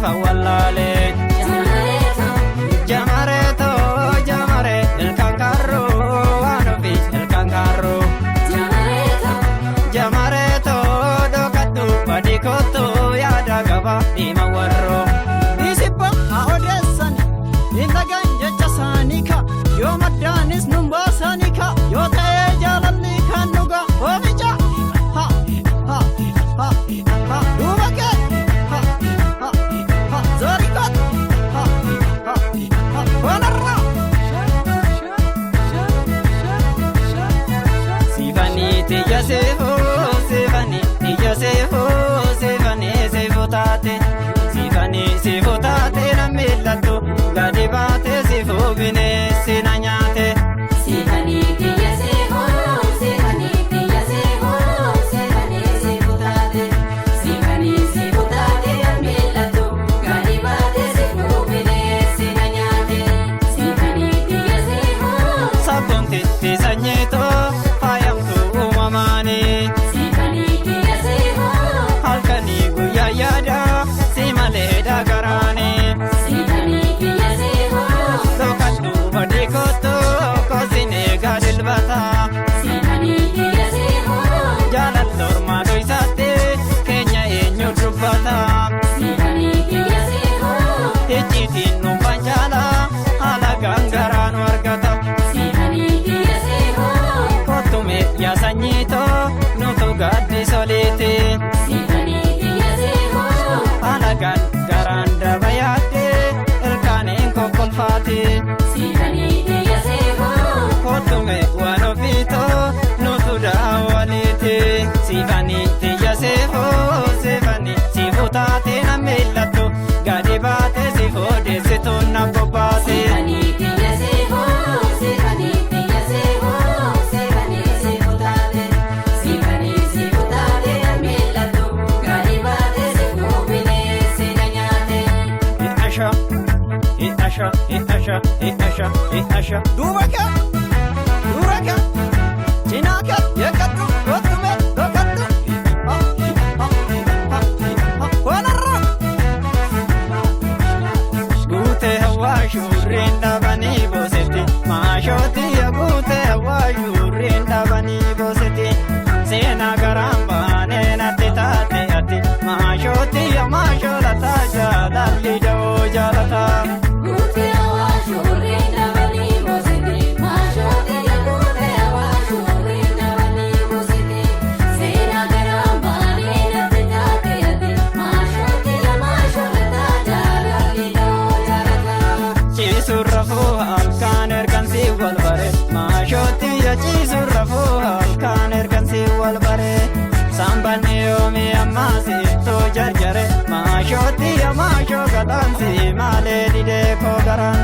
fa wallale jamareto jamare il cancarro anofi il cancarro jamareto dokatu padikoto yada gaba di mawarro isipa aodesan indagan jechasanika yo madanis numbasanika yo tajalalli kanuga obicha ha ha ha ha dubake ha ha ha zarikat ha ha ha wanarra sivani tiyasefo sivani tiyasefo sivani sefotate sivani sefotate namelato gadibate sefobine sinanyate sivani tiyasefo sivani tiyasefo sivani sefotate sivani sefotate namelato gadibate sefobine sinanyate sivani tiyasefo sabonte tisagneto fayamtu umamani sivani tiyasefo halkani guyayada simale dagarani sivani tiyasefo dokatu badikoto kosine gadilbata sivani tiyasefo jalator madoisate kenya enyu dubbata sivani tiyasefo ejjitiin numbanjala haala gangaraan wargata sivani tiyasefo kottume yaasanyito nutu gaddisolite sivani tiyasefo haala gangaraan dabayaadde ilkaaneen kokkolfaate sivani tiyasefo kottume waan ofiito nutu daawwalite sifani tiyyasefo sifani sifotaate nammeellattu gadi baate sifoodessituun nabbobbaate sivani tiyasefo sivani tiyasefo sivani sefotate sivani sefotate nammeellattu gadi baate sifobine sinanyate Asha dubaka duraka chinaka yakatu kottume dokatu wanarra gute hawa shurinda bani boseti maashoti ya gute hawa shurinda bani boseti sena garamba nena titate ati maashoti ya maasholata jalalli jawo jalata gute awashu rinda bani bositi mashote ya gute awashu rinda bani bositi sena garamba nena titate ati mashote ya masholata jalalli jawo jalata ciisurrafuu halkaan ergansii wal bare maashootti ya ciisurrafuu halkaan ergansii wal bare sambanni yoomi ammaasiittuu jarjare maashootti ya maashoo galaansi maalee didee koo garan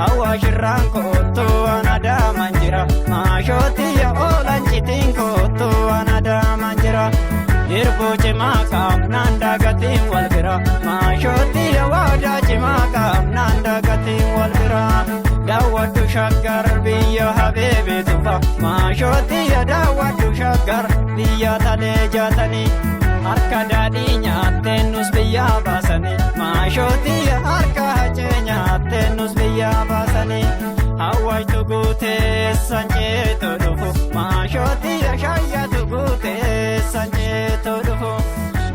awwaashirraan koottuu ana daaman jira maashootti ya oolancitiin koottuu ana daaman jira dirbuu cimaa qaamnaan dagatiin wal bira maashootti ya waadaa cimaa qaamnaan dagatiin wal bira daawwadhu shaggar biyya habeebe tufa maashootti ya daawwadhu shaggar biyya talee jaatanii harka daadhii nyaatteen nus biyyaa baasanii maashootti ya harka hacee nyaatteen nus biyyaa baasanii hawwaaytu guutee sanceeto dhufu maashootti ya shayyatu guutee sanceeto dhufu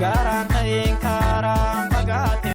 garaan ta'iin karaa